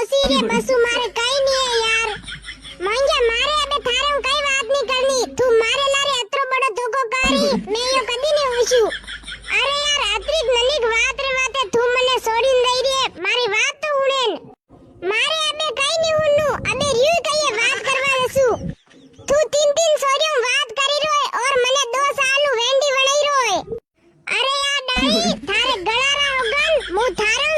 ડોસી રે બસુ મારે કઈ નહીં હે યાર મંગે મારે અબે થારે હું કઈ વાત નહીં કરની તું મારે લારે અતરો બડો ધોકો કરી મે યો કદી નહીં હોશું અરે યાર આત્રિક નલીક વાત રે વાતે તું મને છોડીને દઈ રે મારી વાત તો ઉણેન મારે અબે કઈ નહીં ઉણનું અબે રીયુ કઈએ વાત કરવા જસુ તું તીન તીન સોરિયો વાત કરી રોય ઓર મને 2 સાલુ વેંડી વણાઈ રોય અરે યાર ડાઈ થારે ગળારા ઓગન મુ થારો